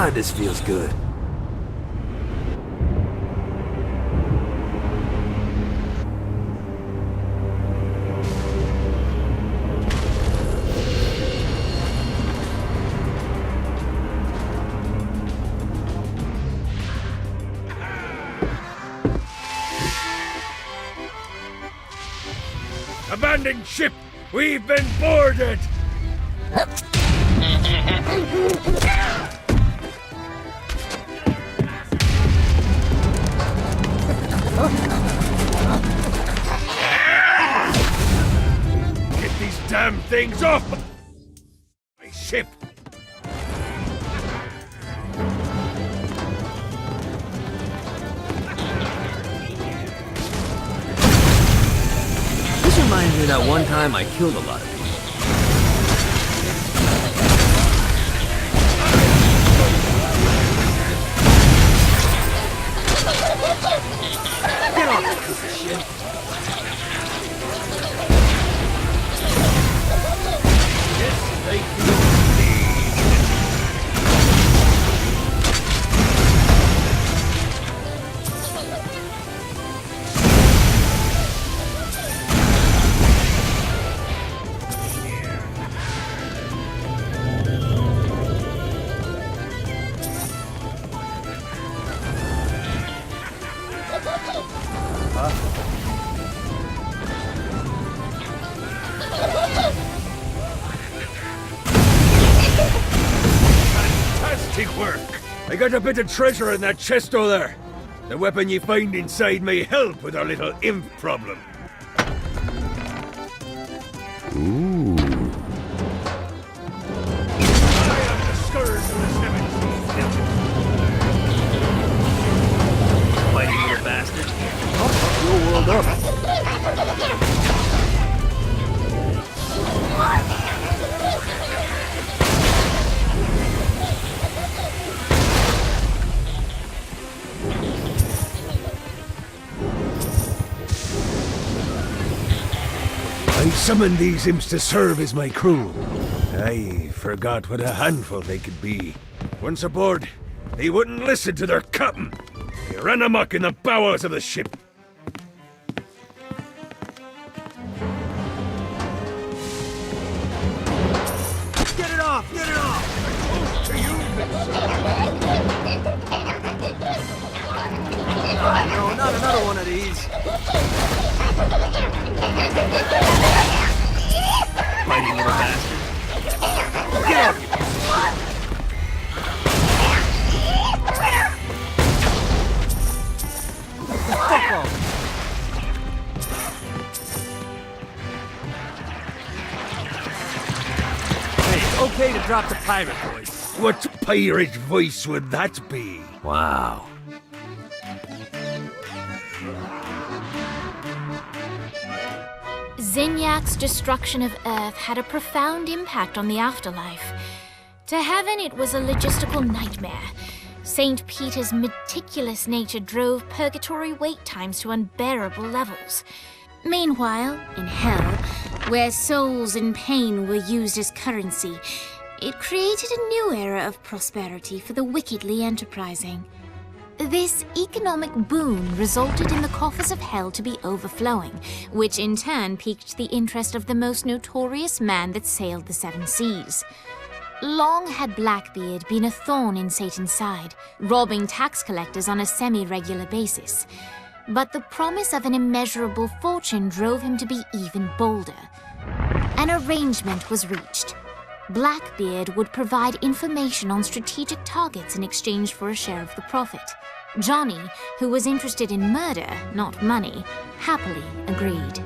God, this feels good. Abandoned ship! We've been boarded! Get these damn things off my ship! This reminds me of that one time I killed a lot of people. Get off, you piece of shit! Fantastic work! I got a bit of treasure in that chest over there. The weapon you find inside may help with our little imp problem. Ooh. I am the scourge of the seven seas. Fighting little bastard. I'll fuck your world up. I summoned these imps to serve as my crew. I forgot what a handful they could be. Once aboard, they wouldn't listen to their captain. They ran amok in the bowels of the ship. Get it off! Get it off! To you, No, not another one of these. Fighting little bastard. Get up! Fuck off! Hey, it's okay to drop the pirate voice. what pirate voice would that be? Wow. Zinyak's destruction of Earth had a profound impact on the afterlife. To heaven, it was a logistical nightmare. St. Peter's meticulous nature drove purgatory wait times to unbearable levels. Meanwhile, in Hell, where souls in pain were used as currency, it created a new era of prosperity for the wickedly enterprising. This economic boon resulted in the coffers of Hell to be overflowing, which in turn piqued the interest of the most notorious man that sailed the seven seas. Long had Blackbeard been a thorn in Satan's side, robbing tax collectors on a semi-regular basis. But the promise of an immeasurable fortune drove him to be even bolder. An arrangement was reached. Blackbeard would provide information on strategic targets in exchange for a share of the profit. Johnny, who was interested in murder, not money, happily agreed.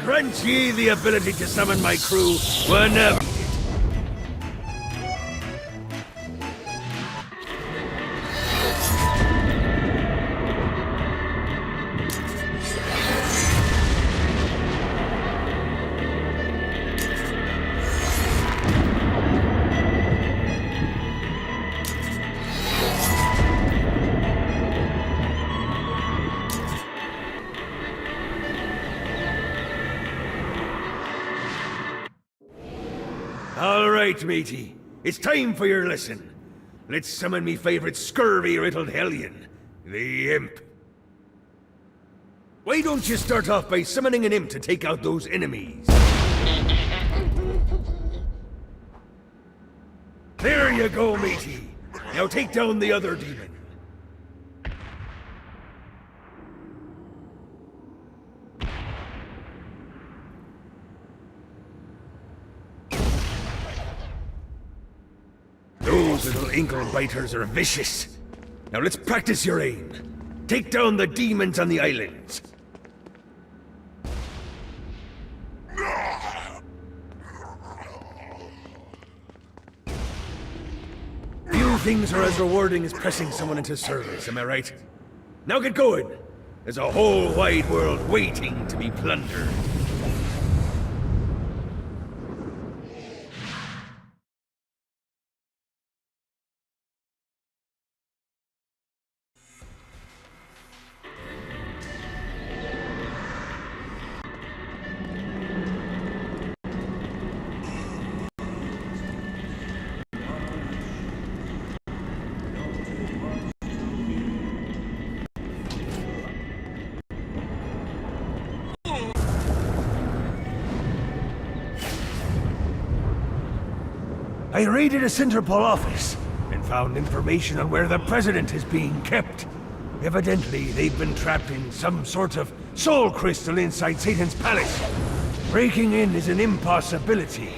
Grant ye the ability to summon my crew whenever. right, matey. It's time for your lesson. Let's summon me favorite scurvy-riddled hellion, the Imp. Why don't you start off by summoning an imp to take out those enemies? There you go, matey. Now take down the other demon. Those little ankle biters are vicious. Now let's practice your aim. Take down the demons on the islands. Few things are as rewarding as pressing someone into service, am I right? Now get going. There's a whole wide world waiting to be plundered. I raided a Centerpol office and found information on where the president is being kept. Evidently, they've been trapped in some sort of soul crystal inside Satan's palace. Breaking in is an impossibility.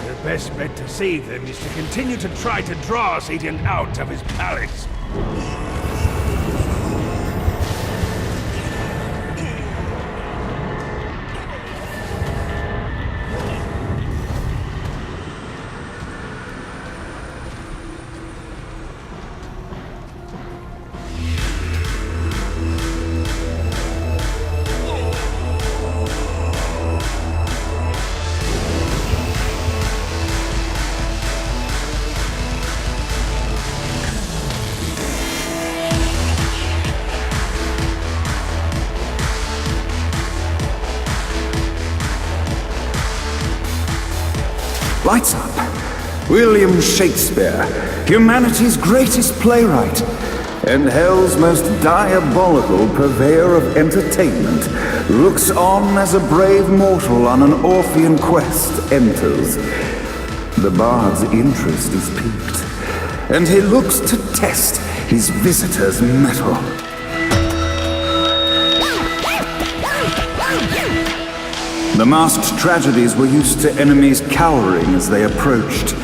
Your best bet to save them is to continue to try to draw Satan out of his palace. Lights up. William Shakespeare, humanity's greatest playwright, and hell's most diabolical purveyor of entertainment, looks on as a brave mortal on an Orphean quest enters. The bard's interest is piqued, and he looks to test his visitor's mettle. The masked tragedies were used to enemies cowering as they approached,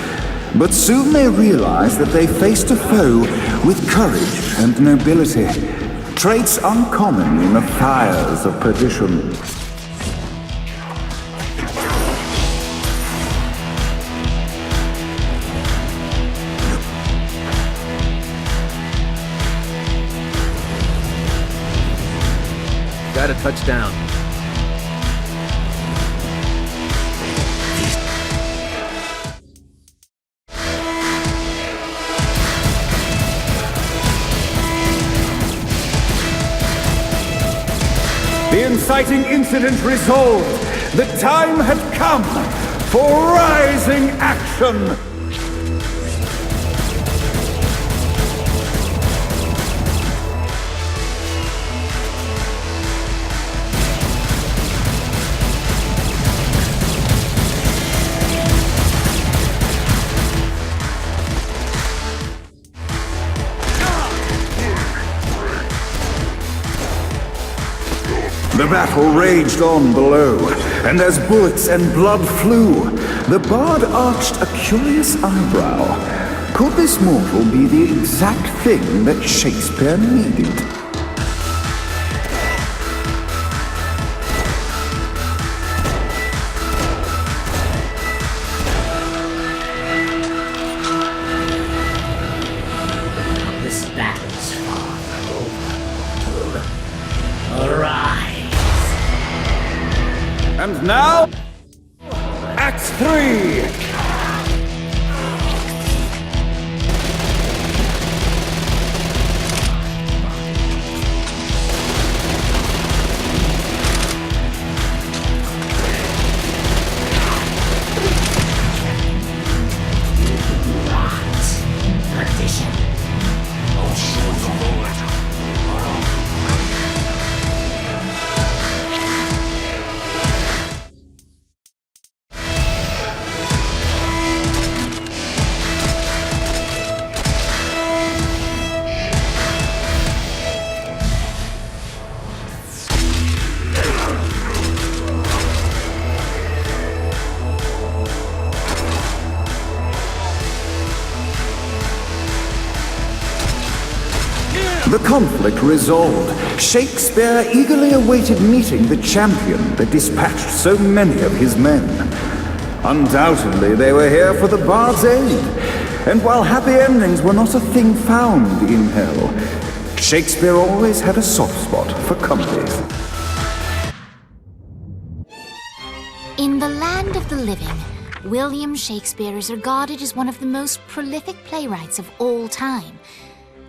but soon they realized that they faced a foe with courage and nobility, traits uncommon in the fires of perdition. Got a touchdown. The inciting incident resolved. The time had come for rising action. The battle raged on below, and as bullets and blood flew, the bard arched a curious eyebrow. Could this mortal be the exact thing that Shakespeare needed? This battle's far from over. Arise! And now, Act 3! The conflict resolved, Shakespeare eagerly awaited meeting the champion that dispatched so many of his men. Undoubtedly, they were here for the bard's aid, and while happy endings were not a thing found in Hell, Shakespeare always had a soft spot for comedies. In the land of the living, William Shakespeare is regarded as one of the most prolific playwrights of all time.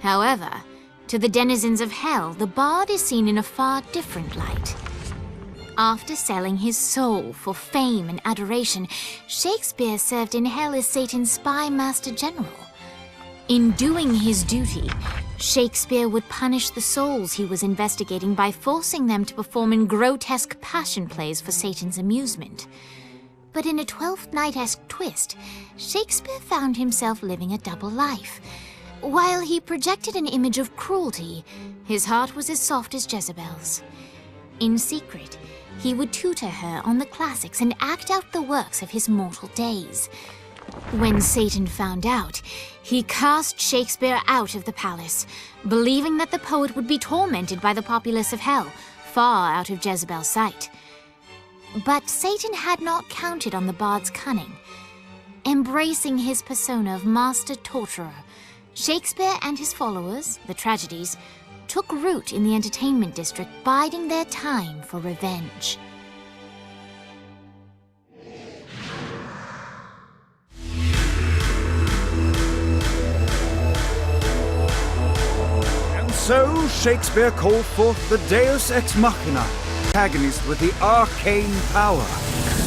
However, to the denizens of Hell, the bard is seen in a far different light. After selling his soul for fame and adoration, Shakespeare served in Hell as Satan's spy master general. In doing his duty, Shakespeare would punish the souls he was investigating by forcing them to perform in grotesque passion plays for Satan's amusement. But in a Twelfth Night-esque twist, Shakespeare found himself living a double life. While he projected an image of cruelty, his heart was as soft as Jezebel's. In secret, he would tutor her on the classics and act out the works of his mortal days. When Satan found out, he cast Shakespeare out of the palace, believing that the poet would be tormented by the populace of Hell, far out of Jezebel's sight. But Satan had not counted on the bard's cunning. Embracing his persona of master torturer, Shakespeare and his followers, the tragedies, took root in the entertainment district, biding their time for revenge. And so Shakespeare called forth the Deus Ex Machina, antagonist with the arcane power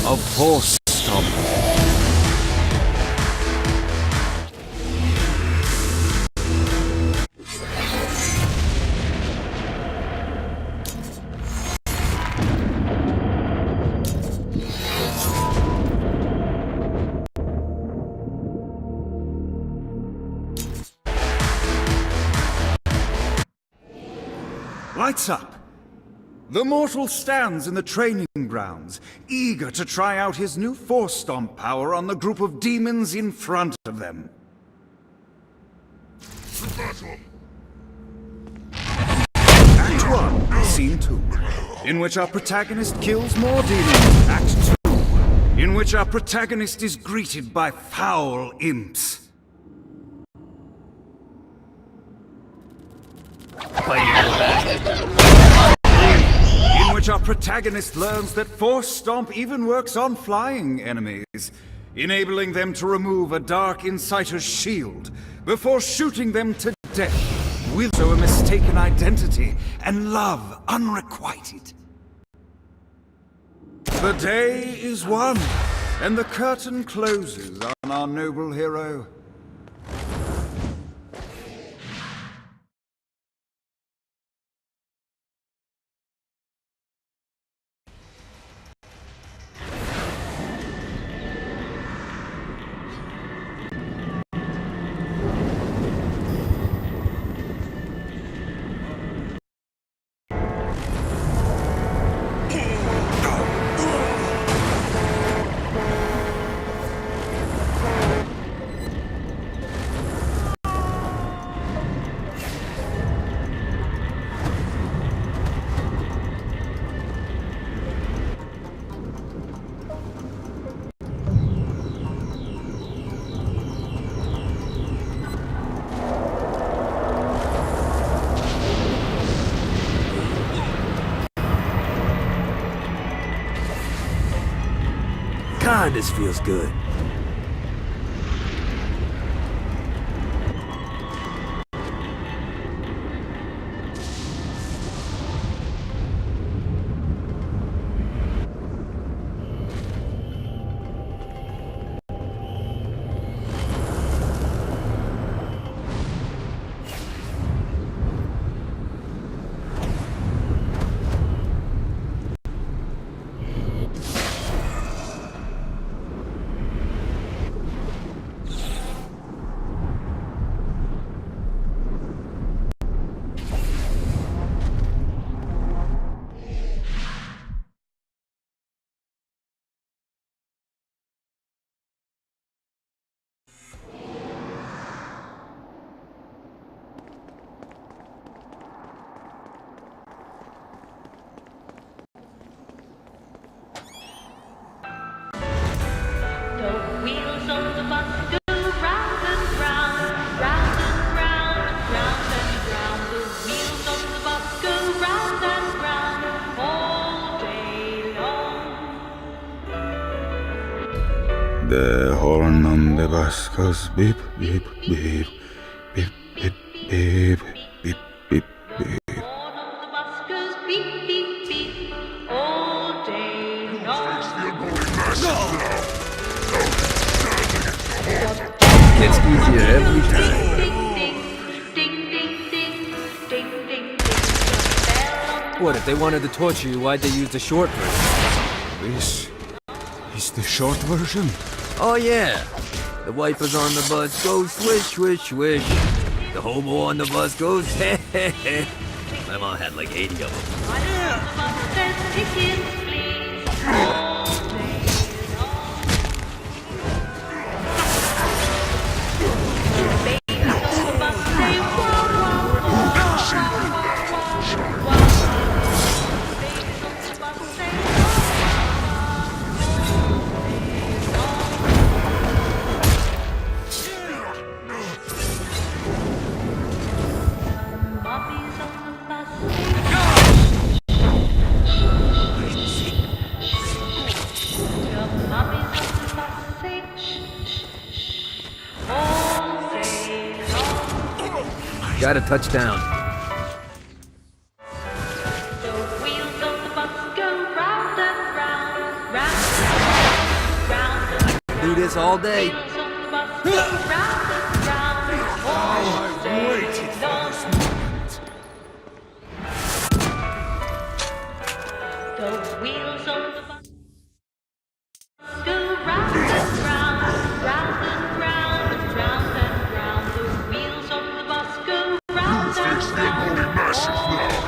of Force Stomp. Lights up. The mortal stands in the training grounds, eager to try out his new Force Stomp power on the group of demons in front of them. Act 1, Scene 2, in which our protagonist kills more demons. Act 2, in which our protagonist is greeted by foul imps. In which our protagonist learns that Force Stomp even works on flying enemies, enabling them to remove a Dark Inciter's shield before shooting them to death with a mistaken identity and love unrequited. The day is won, and the curtain closes on our noble hero. God, this feels good. bus goes beep, beep, beep, beep, beep, beep, beep, beep, beep. Horn on the bus goes beep, beep, beep, all day long. Gets easier every time. Ding, ding, ding, ding, ding, ding, ding, ding. The bell on the What, if they wanted to torture you, why'd they use the short version? This is the short version. Oh yeah! The wipers on the bus go swish, swish, swish. The hobo on the bus goes heh heh heh. My mom had like 80 of them. One on the bus says tickets, please, all day long. The babies on the bus say wow, wow, wow, wow, wow, wow, wow. The babies on the bus say mummies on the bus the mummies on the bus say all day long. Got a touchdown. The wheels on the bus go round and round, round and round. Do this all day. Wheels on the bus go round and round, all day long. The wheels on the bus go round and round, round and round, round and round. The wheels on the bus go round and round, all day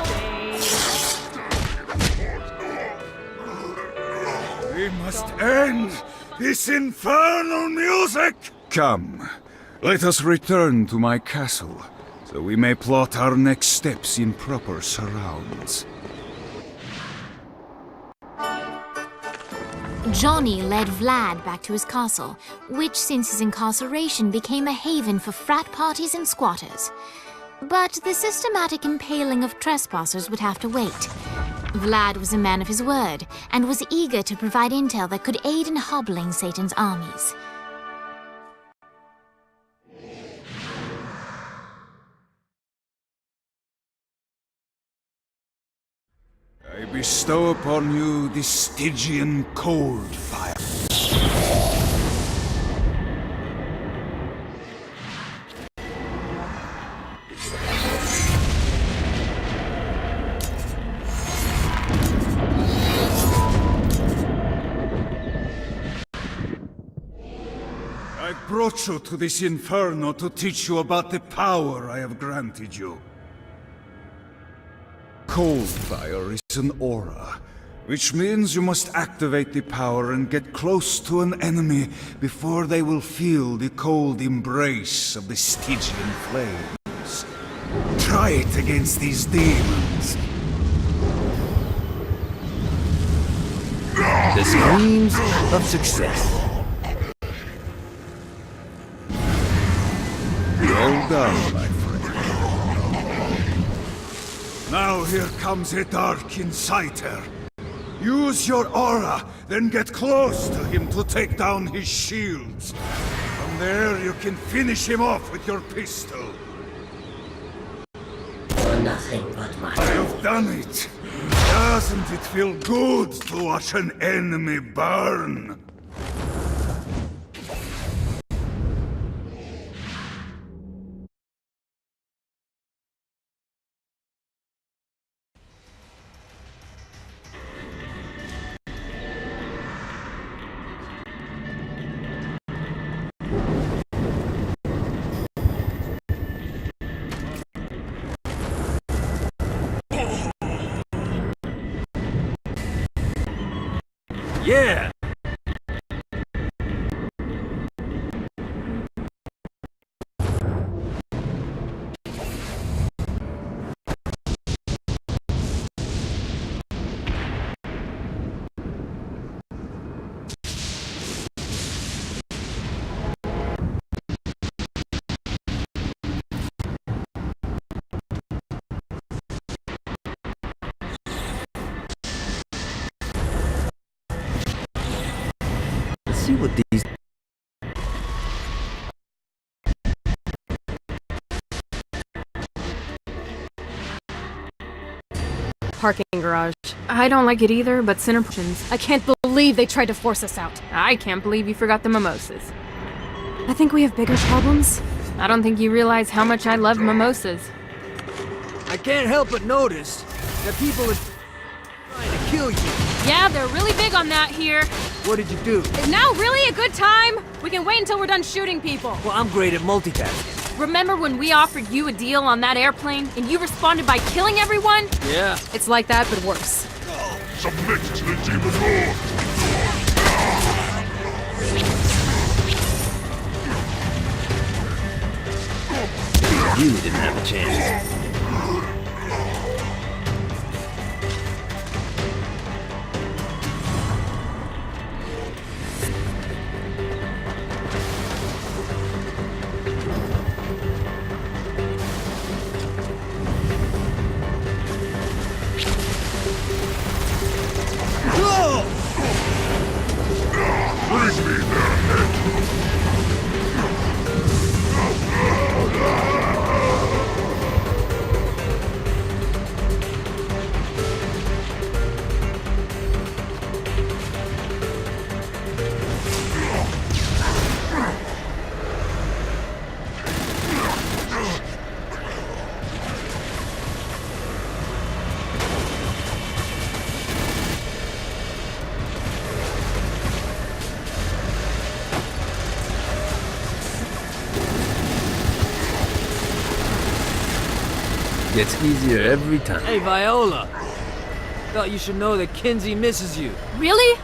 long. We must end this infernal music! Come, let us return to my castle, so we may plot our next steps in proper surrounds. Johnny led Vlad back to his castle, which since his incarceration became a haven for frat parties and squatters. But the systematic impaling of trespassers would have to wait. Vlad was a man of his word, and was eager to provide intel that could aid in hobbling Satan's armies. I bestow upon you the Stygian cold fire. I brought you to this inferno to teach you about the power I have granted you. Cold fire is an aura, which means you must activate the power and get close to an enemy before they will feel the cold embrace of the Stygian flames. Try it against these demons. The screams of success. Well done, my friend. Now here comes a dark inciter. Use your aura, then get close to him to take down his shields. From there, you can finish him off with your pistol. For nothing but my... You've done it. Doesn't it feel good to watch an enemy burn? Yeah! See what these... parking garage. I don't like it either, but center portions. I can't believe they tried to force us out. I can't believe you forgot the mimosas. I think we have bigger problems. I don't think you realize how much I love mimosas. I can't help but notice that people are trying to kill you. Yeah, they're really big on that here. What did you do? Is now really a good time? We can wait until we're done shooting people. Well, I'm great at multitasking. Remember when we offered you a deal on that airplane and you responded by killing everyone? Yeah. It's like that, but worse. Submit to the demon lord! You didn't have a chance. Gets easier every time. Hey, Viola! Thought you should know that Kinzie misses you. Really?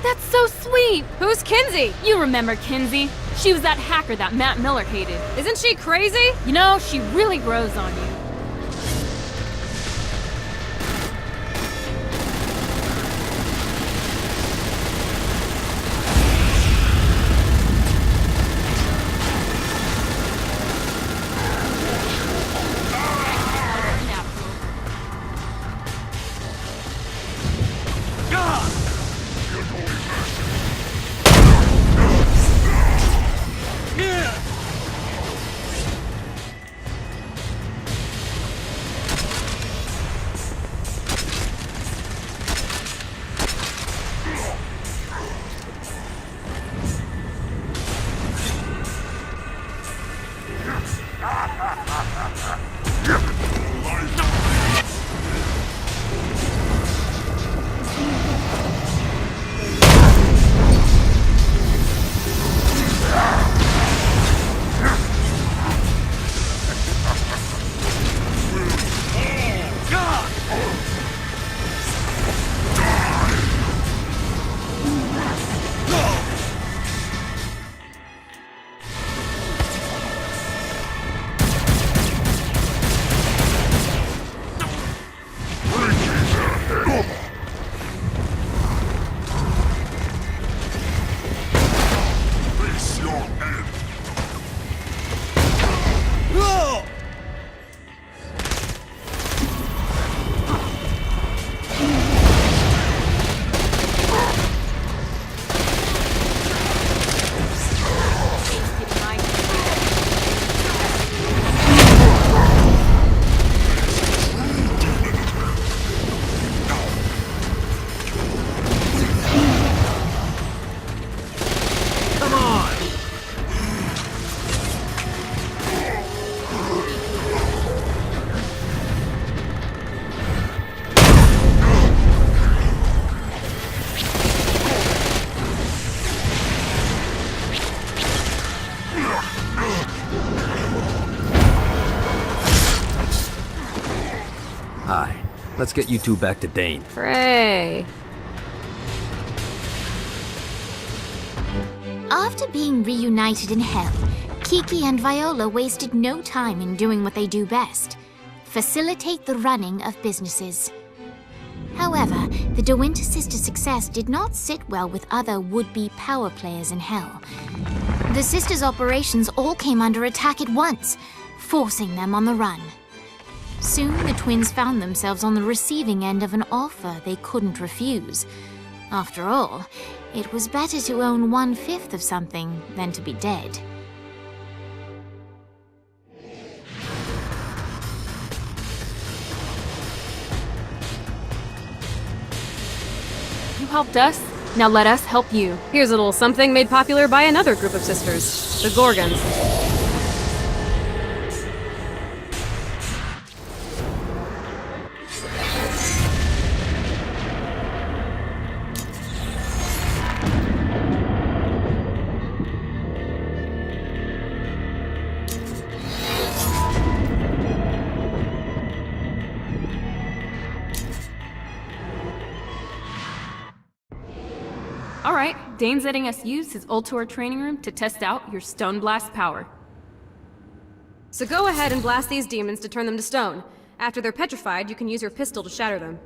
That's so sweet. Who's Kinzie? You remember Kinzie. She was that hacker that Matt Miller hated. Isn't she crazy? You know, she really grows on you. Let's get you two back to Dane. Hooray. After being reunited in Hell, Kiki and Viola wasted no time in doing what they do best: facilitate the running of businesses. However, the De Winter sisters' success did not sit well with other would-be power players in Hell. The sisters' operations all came under attack at once, forcing them on the run. Soon, the twins found themselves on the receiving end of an offer they couldn't refuse. After all, it was better to own 1/5 of something than to be dead. helped us, now let us help you. Here's a little something made popular by another group of sisters, the Gorgons. Alright, Dane's letting us use his Ultor training room to test out your Stone Blast power. So go ahead and blast these demons to turn them to stone. After they're petrified, you can use your pistol to shatter them.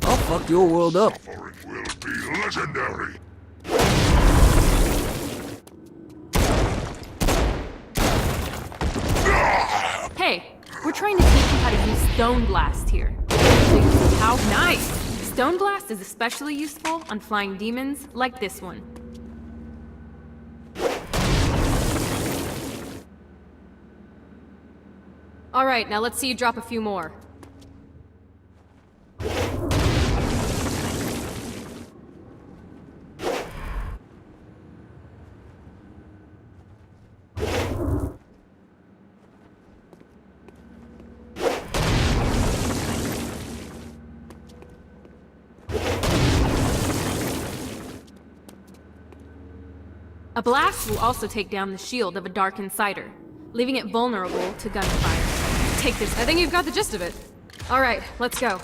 I'll fuck your world up. Or it will be legendary. Hey, we're trying to teach you how to use Stone Blast here. How nice! Stone Blast is especially useful on flying demons like this one. Alright, now let's see you drop a few more. A blast will also take down the shield of a Dark Insider, leaving it vulnerable to gunfire. Take this. I think you've got the gist of it. Alright, let's go.